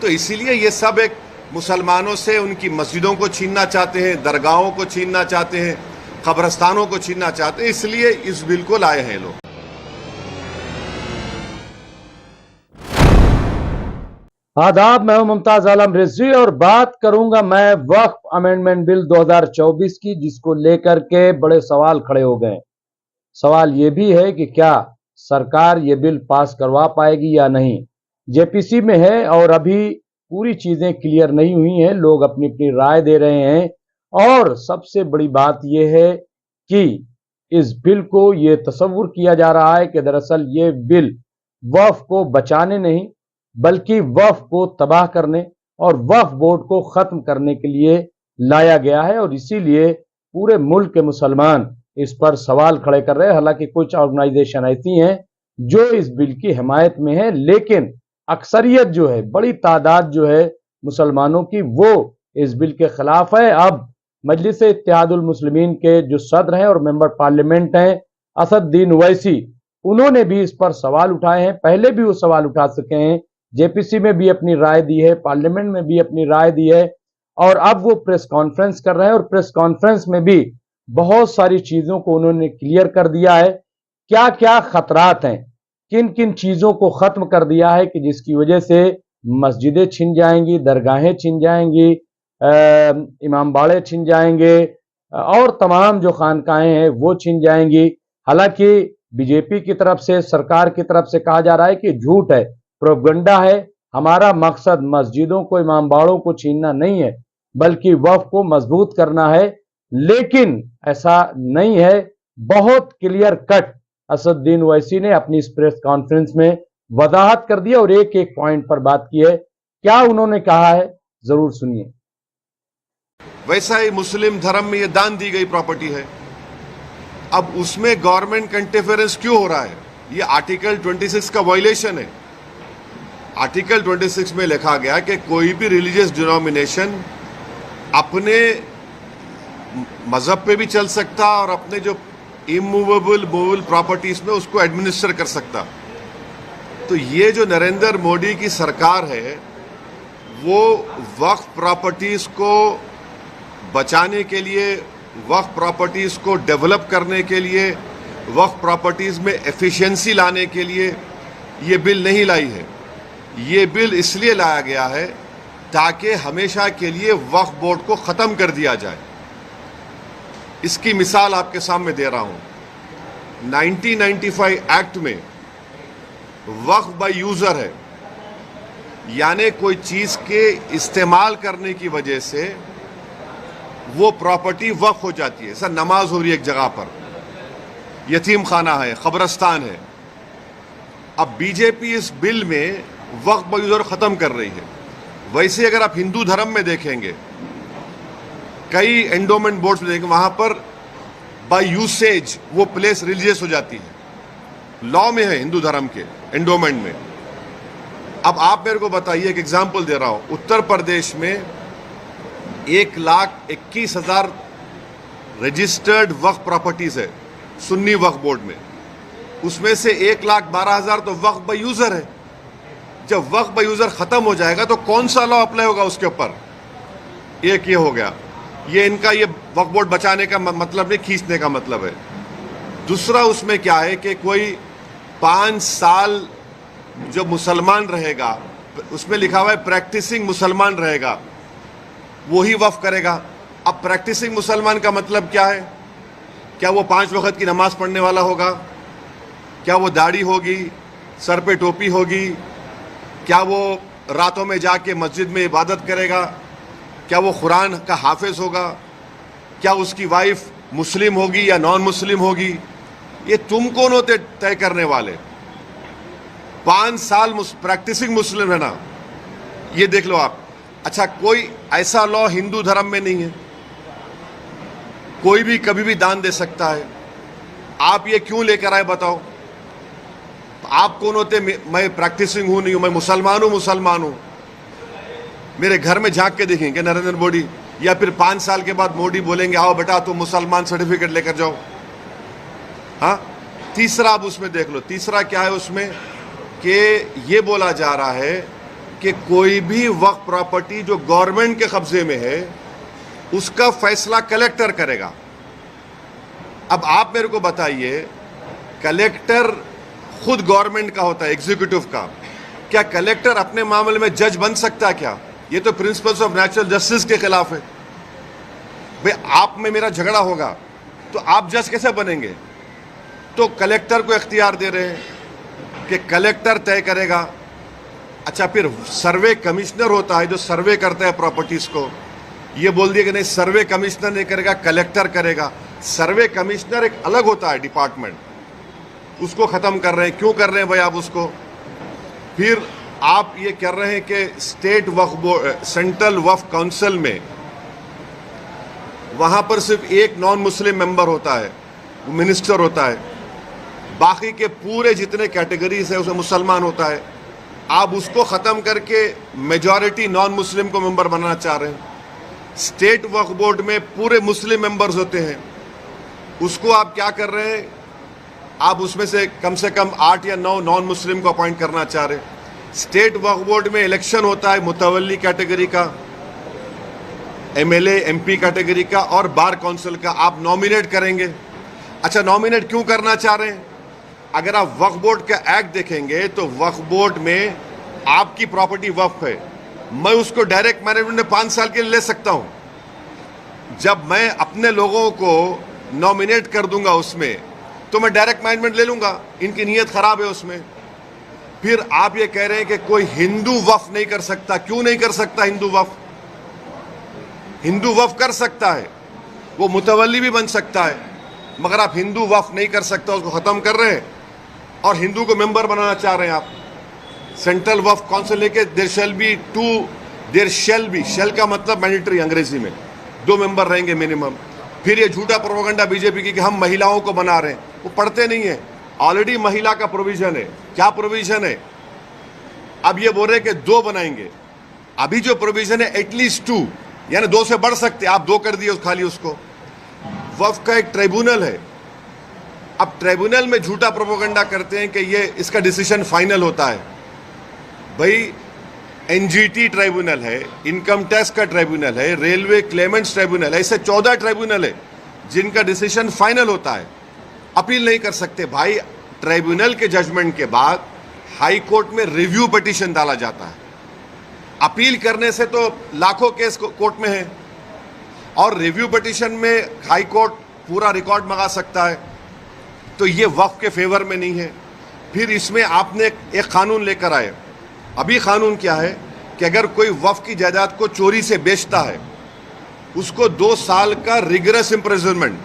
तो इसीलिए ये सब एक मुसलमानों से उनकी मस्जिदों को छीनना चाहते हैं, दरगाहों को छीनना चाहते हैं, कब्रस्तानों को छीनना चाहते हैं, इसलिए इस बिल को लाए हैं लोग। आदाब, मैं हूं मुमताज आलम रिजवी और बात करूंगा मैं वक्फ अमेंडमेंट बिल 2024 की, जिसको लेकर के बड़े सवाल खड़े हो गए। सवाल ये भी है कि क्या सरकार ये बिल पास करवा पाएगी या नहीं। जेपीसी में है और अभी पूरी चीजें क्लियर नहीं हुई हैं, लोग अपनी अपनी राय दे रहे हैं। और सबसे बड़ी बात यह है कि इस बिल को ये तस्वुर किया जा रहा है कि दरअसल ये बिल वक्फ को बचाने नहीं बल्कि वक्फ को तबाह करने और वक्फ बोर्ड को खत्म करने के लिए लाया गया है। और इसीलिए पूरे मुल्क के मुसलमान इस पर सवाल खड़े कर रहे हैं। हालांकि कुछ ऑर्गेनाइजेशन ऐसी हैं जो इस बिल की हिमायत में है, लेकिन अक्सरियत जो है, बड़ी तादाद जो है मुसलमानों की, वो इस बिल के खिलाफ है। अब मजलिस इत्तेहादुल मुस्लिमीन के जो सदर हैं और मेंबर पार्लियामेंट हैं असदुद्दीन ओवैसी, उन्होंने भी इस पर सवाल उठाए हैं। पहले भी वो सवाल उठा सके हैं, जेपीसी में भी अपनी राय दी है, पार्लियामेंट में भी अपनी राय दी है, और अब वो प्रेस कॉन्फ्रेंस कर रहे हैं और प्रेस कॉन्फ्रेंस में भी बहुत सारी चीजों को उन्होंने क्लियर कर दिया है। क्या क्या खतरात हैं, किन किन चीजों को खत्म कर दिया है कि जिसकी वजह से मस्जिदें छिन जाएंगी, दरगाहें छिन जाएंगी, इमाम बाड़े छिन जाएंगे और तमाम जो खानकाहें हैं वो छिन जाएंगी। हालांकि बीजेपी की तरफ से, सरकार की तरफ से कहा जा रहा है कि झूठ है, प्रोपगंडा है, हमारा मकसद मस्जिदों को, इमाम बाड़ों को छीनना नहीं है बल्कि वक्फ को मजबूत करना है। लेकिन ऐसा नहीं है। बहुत क्लियर कट असदुद्दीन ओवैसी ने अपनी इस प्रेस कॉन्फ्रेंस में वजाहत कर दिया और एक एक पॉइंट पर बात की है। क्या उन्होंने कहा है, जरूर सुनिए। वैसा ही मुस्लिम धर्म में ये दान दी गई प्रॉपर्टी है, अब उसमें गवर्नमेंट का इंटरफेरेंस क्यों हो रहा है? ये आर्टिकल 26 का वायलेशन है। आर्टिकल 26 में लिखा गया कि कोई भी रिलीजियस डिनोमिनेशन अपने मजहब पे भी चल सकता और अपने जो इमूवेबल मूवेबल प्रॉपर्टीज में उसको एडमिनिस्टर कर सकता। तो ये जो नरेंद्र मोदी की सरकार है वो वक्फ प्रॉपर्टीज को बचाने के लिए, वक्फ प्रॉपर्टीज को डेवलप करने के लिए, वक्फ प्रॉपर्टीज में एफिशिएंसी लाने के लिए ये बिल नहीं लाई है। ये बिल इसलिए लाया गया है ताकि हमेशा के लिए वक्फ बोर्ड को ख़त्म कर दिया जाए। इसकी मिसाल आपके सामने दे रहा हूं। 1995 एक्ट में वक्फ बाय यूज़र है, यानी कोई चीज़ के इस्तेमाल करने की वजह से वो प्रॉपर्टी वक्फ हो जाती है। सर, नमाज हो रही है एक जगह पर, यतीम खाना है, कब्रस्तान है। अब बीजेपी इस बिल में वक्फ बाय यूज़र ख़त्म कर रही है। वैसे अगर आप हिंदू धर्म में देखेंगे, कई एंडोमेंट बोर्ड्स में देखेंगे, वहाँ पर बाय यूसेज वो प्लेस रिलीजियस हो जाती है। लॉ में है हिंदू धर्म के एंडोमेंट में। अब आप मेरे को बताइए, एक एग्जाम्पल दे रहा हूँ। उत्तर प्रदेश में 1,21,000 रजिस्टर्ड वक्फ प्रॉपर्टीज है सुन्नी वक्फ बोर्ड में, उसमें से 1,12,000 तो वक्फ बाय यूज़र है। जब वक्फ बाय यूज़र ख़त्म हो जाएगा तो कौन सा लॉ अप्लाई होगा उसके ऊपर? एक ये हो गया। ये इनका ये वक्फ बोर्ड बचाने का मतलब नहीं, खींचने का मतलब है। दूसरा उसमें क्या है कि कोई 5 साल जो मुसलमान रहेगा, उसमें लिखा हुआ है प्रैक्टिसिंग मुसलमान रहेगा, वही वक्फ करेगा। अब प्रैक्टिसिंग मुसलमान का मतलब क्या है? क्या वो 5 वक्त की नमाज पढ़ने वाला होगा? क्या वो दाढ़ी होगी, सर पे टोपी होगी? क्या वो रातों में जाके मस्जिद में इबादत करेगा? क्या वो कुरान का हाफिज होगा? क्या उसकी वाइफ मुस्लिम होगी या नॉन मुस्लिम होगी? ये तुम कौन होते तय करने वाले? 5 साल प्रैक्टिसिंग मुस्लिम है ना, ये देख लो आप। अच्छा, कोई ऐसा लॉ हिंदू धर्म में नहीं है, कोई भी कभी भी दान दे सकता है। आप ये क्यों लेकर आए बताओ? आप कौन होते? मैं प्रैक्टिसिंग हूं नहीं हूं, मैं मुसलमान हूं। मेरे घर में झांक के देखेंगे नरेंद्र मोदी, या फिर 5 साल के बाद मोदी बोलेंगे आओ बेटा तुम मुसलमान सर्टिफिकेट लेकर जाओ। हाँ, तीसरा आप उसमें देख लो। तीसरा क्या है उसमें कि ये बोला जा रहा है कि कोई भी वक्फ प्रॉपर्टी जो गवर्नमेंट के कब्जे में है उसका फैसला कलेक्टर करेगा। अब आप मेरे को बताइए, कलेक्टर खुद गवर्नमेंट का होता है, एग्जीक्यूटिव का, क्या कलेक्टर अपने मामले में जज बन सकता है क्या? ये तो प्रिंसिपल्स ऑफ नेचुरल जस्टिस के खिलाफ है। भाई आप में मेरा झगड़ा होगा तो आप जज कैसे बनेंगे? तो कलेक्टर को इख्तियार दे रहे हैं कि कलेक्टर तय करेगा। अच्छा, फिर सर्वे कमिश्नर होता है जो सर्वे करता है प्रॉपर्टीज को, ये बोल दिया कि नहीं सर्वे कमिश्नर नहीं करेगा, कलेक्टर करेगा। सर्वे कमिश्नर एक अलग होता है डिपार्टमेंट, उसको खत्म कर रहे हैं। क्यों कर रहे हैं भाई आप उसको? फिर आप ये कर रहे हैं कि स्टेट वक्फ बोर्ड, सेंट्रल वक्फ काउंसिल में वहां पर सिर्फ एक नॉन मुस्लिम मेंबर होता है, वो मिनिस्टर होता है, बाकी के पूरे जितने कैटेगरीज है उसमें मुसलमान होता है। आप उसको ख़त्म करके मेजॉरिटी नॉन मुस्लिम को मेंबर बनाना चाह रहे हैं। स्टेट वक्फ बोर्ड में पूरे मुस्लिम मेंबर्स होते हैं, उसको आप क्या कर रहे हैं? आप उसमें से कम 8 या 9 नॉन मुस्लिम को अपॉइंट करना चाह रहे हैं। स्टेट वक्फ बोर्ड में इलेक्शन होता है मुतवल्ली कैटेगरी का, एमएलए एमपी कैटेगरी का और बार काउंसिल का, आप नॉमिनेट करेंगे। अच्छा, नॉमिनेट क्यों करना चाह रहे हैं? अगर आप वक्फ बोर्ड का एक्ट देखेंगे तो वक्फ बोर्ड में आपकी प्रॉपर्टी वक्फ है, मैं उसको डायरेक्ट मैनेजमेंट में 5 साल के लिए ले सकता हूं। जब मैं अपने लोगों को नॉमिनेट कर दूंगा उसमें तो मैं डायरेक्ट मैनेजमेंट ले लूंगा, इनकी नीयत खराब है उसमें। फिर आप ये कह रहे हैं कि कोई हिंदू वक्फ नहीं कर सकता। क्यों नहीं कर सकता हिंदू वक्फ? हिंदू वक्फ कर सकता है, वो मुतवल्ली भी बन सकता है, मगर आप हिंदू वक्फ नहीं कर सकता, उसको ख़त्म कर रहे हैं और हिंदू को मेंबर बनाना चाह रहे हैं आप। सेंट्रल वक्फ काउंसिल लेके देयर शैल बी, शेल का मतलब मैंडेटरी अंग्रेजी में, 2 मेंबर रहेंगे मिनिमम। फिर ये झूठा प्रोपेगेंडा बीजेपी की कि हम महिलाओं को बना रहे हैं, वो पढ़ते नहीं है। ऑलरेडी महिला का प्रोविजन है। क्या प्रोविजन है? अब ये बोल रहे हैं कि 2 बनाएंगे। अभी जो प्रोविजन है एटलीस्ट 2, यानी 2 से बढ़ सकते, आप 2 कर दिए खाली उसको। वक्फ का एक ट्राइब्यूनल है, अब ट्राइब्यूनल में झूठा प्रोपेगेंडा करते हैं कि ये इसका डिसीजन फाइनल होता है। भाई एनजीटी ट्राइब्यूनल है, इनकम टैक्स का ट्राइब्यूनल है, रेलवे क्लेमेंट्स ट्राइब्यूनल है, ऐसे 14 ट्राइब्यूनल है जिनका डिसीजन फाइनल होता है, अपील नहीं कर सकते। भाई ट्राइब्यूनल के जजमेंट के बाद हाई कोर्ट में रिव्यू पिटीशन डाला जाता है। अपील करने से तो लाखों केस कोर्ट में है और रिव्यू पिटीशन में हाई कोर्ट पूरा रिकॉर्ड मंगा सकता है, तो ये वक्फ के फेवर में नहीं है। फिर इसमें आपने एक कानून लेकर आए। अभी कानून क्या है कि अगर कोई वक्फ की जायदाद को चोरी से बेचता है उसको 2 साल का रिगरस इम्प्रिजनमेंट,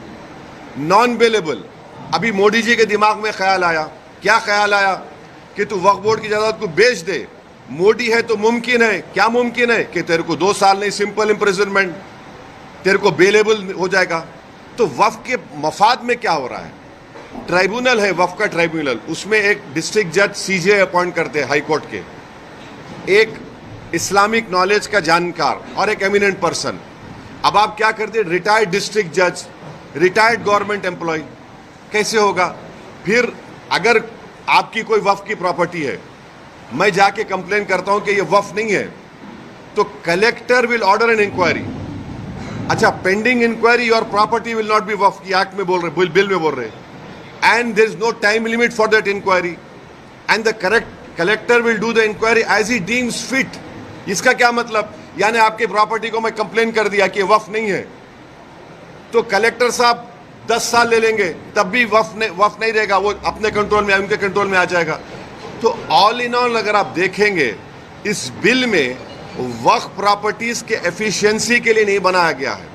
नॉन बेलेबल। अभी मोदी जी के दिमाग में ख्याल आया, क्या ख्याल आया कि तू वक्फ बोर्ड की जायदाद को बेच दे। मोदी है तो मुमकिन है, क्या मुमकिन है कि तेरे को 2 साल नहीं, सिंपल इम्प्रिजनमेंट, तेरे को बेलेबल हो जाएगा। तो वक्फ के मफाद में क्या हो रहा है? ट्राइब्यूनल है वक्फ का ट्राइब्यूनल, उसमें एक डिस्ट्रिक्ट जज सीजे अपॉइंट करते हैं हाई कोर्ट के, एक इस्लामिक नॉलेज का जानकार और एक एमिनेंट पर्सन। अब आप क्या करते हैं? रिटायर्ड डिस्ट्रिक्ट जज, रिटायर्ड गवर्नमेंट एम्प्लॉय, कैसे होगा? फिर अगर आपकी कोई वक्फ की प्रॉपर्टी है, मैं जाके कंप्लेन करता हूं कि ये वक्फ नहीं है, तो collector will order an inquiry. अच्छा, पेंडिंग इंक्वायरी और property will not be waqf की एक्ट में बोल रहे, बिल में बोल रहे, and there is no time limit for that inquiry and the collector will do the inquiry as he deems fit. इसका क्या मतलब? यानी आपकी प्रॉपर्टी को मैं कंप्लेन कर दिया कि वक्फ नहीं है, तो कलेक्टर साहब 10 साल ले लेंगे, तब भी वक्फ नहीं रहेगा, वो अपने कंट्रोल में, उनके कंट्रोल में आ जाएगा। तो ऑल इन ऑल अगर आप देखेंगे इस बिल में वक्फ प्रॉपर्टीज के एफिशिएंसी के लिए नहीं बनाया गया है,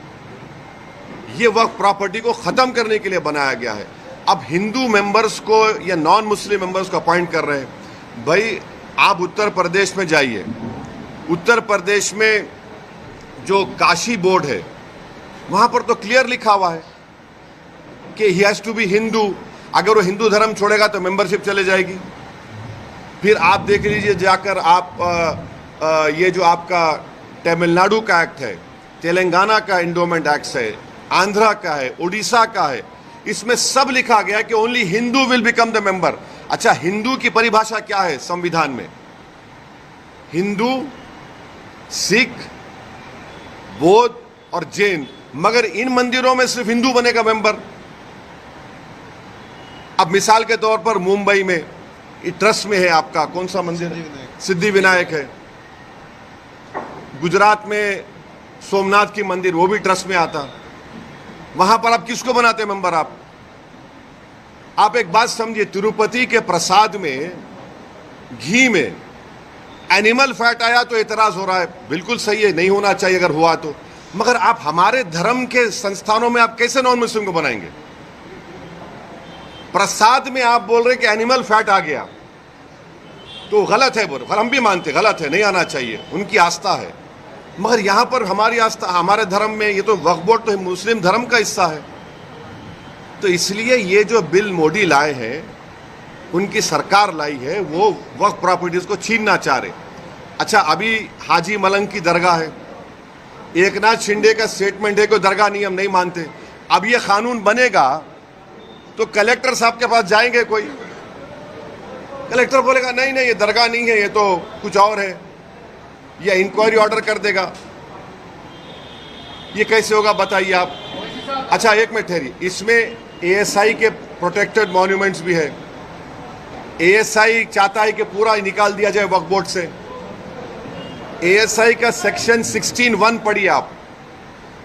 ये वक्फ प्रॉपर्टी को खत्म करने के लिए बनाया गया है। अब हिंदू मेंबर्स को या नॉन मुस्लिम मेंबर्स को अपॉइंट कर रहे हैं। भाई आप उत्तर प्रदेश में जाइए, उत्तर प्रदेश में जो काशी बोर्ड है वहां पर तो क्लियर लिखा हुआ है कि he has to be Hindu. अगर वो हिंदू धर्म छोड़ेगा तो मेंबरशिप चले जाएगी। फिर आप देख लीजिए जाकर आप ये जो आपका तमिलनाडु का एक्ट है, तेलंगाना का एंडोमेंट एक्ट है, आंध्रा का है, उड़ीसा का है, इसमें सब लिखा गया कि only Hindu will become the member. अच्छा, हिंदू की परिभाषा क्या है संविधान में? हिंदू, सिख, बौद्ध और जैन, मगर इन मंदिरों में सिर्फ हिंदू बनेगा मेंबर। अब मिसाल के तौर पर मुंबई में ट्रस्ट में है आपका कौन सा मंदिर है? सिद्धि विनायक है। गुजरात में सोमनाथ की मंदिर, वो भी ट्रस्ट में आता। वहां पर आप किसको बनाते मेंबर? आप एक बात समझिए, तिरुपति के प्रसाद में घी में एनिमल फैट आया तो एतराज हो रहा है, बिल्कुल सही है, नहीं होना चाहिए अगर हुआ तो, मगर आप हमारे धर्म के संस्थानों में आप कैसे नॉन मुस्लिम को बनाएंगे? प्रसाद में आप बोल रहे कि एनिमल फैट आ गया तो गलत है, बोल हम भी मानते गलत है, नहीं आना चाहिए, उनकी आस्था है, मगर यहां पर हमारी आस्था, हमारे धर्म में ये तो वक्फ बोर्ड तो मुस्लिम धर्म का हिस्सा है। तो इसलिए ये जो बिल मोदी लाए हैं, उनकी सरकार लाई है, वो वक्फ प्रॉपर्टीज को छीनना चाह रहे। अच्छा, अभी हाजी मलंग की दरगाह है, एकनाथ शिंदे का स्टेटमेंट है कि दरगाह नहीं, हम नहीं मानते। अब ये कानून बनेगा तो कलेक्टर साहब के पास जाएंगे, कोई कलेक्टर बोलेगा नहीं नहीं ये दरगाह नहीं है, ये तो कुछ और है, या इंक्वायरी ऑर्डर कर देगा। ये कैसे होगा बताइए आप? अच्छा एक मिनट ठहरिए, इसमें एएसआई के प्रोटेक्टेड मॉन्यूमेंट्स भी है। एएसआई चाहता है कि पूरा निकाल दिया जाए वक्फ बोर्ड से। एएसआई का सेक्शन 16(1) पढ़िए आप,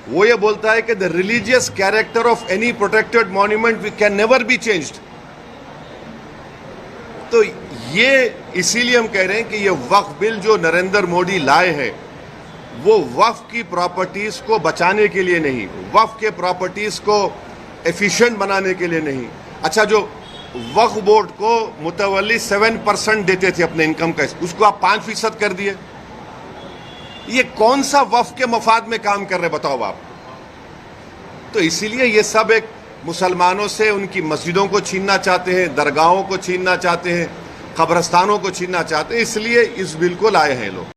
वो ये बोलता है कि the religious character of any protected monument can never be changed. तो ये इसीलिए हम कह रहे हैं कि ये वक्फ बिल जो नरेंद्र मोदी लाए हैं, वो वक्फ की प्रॉपर्टीज को बचाने के लिए नहीं, वक्फ के प्रॉपर्टीज को एफिशिएंट बनाने के लिए नहीं। अच्छा, जो वक्फ बोर्ड को मुतवल्ली 7% देते थे अपने इनकम का, उसको आप 5% कर दिए। ये कौन सा वक्फ के मफाद में काम कर रहे बताओ आप? तो इसीलिए ये सब एक मुसलमानों से उनकी मस्जिदों को छीनना चाहते हैं, दरगाहों को छीनना चाहते हैं, कब्रस्तानों को छीनना चाहते हैं, इसलिए इस बिल को लाए हैं लोग।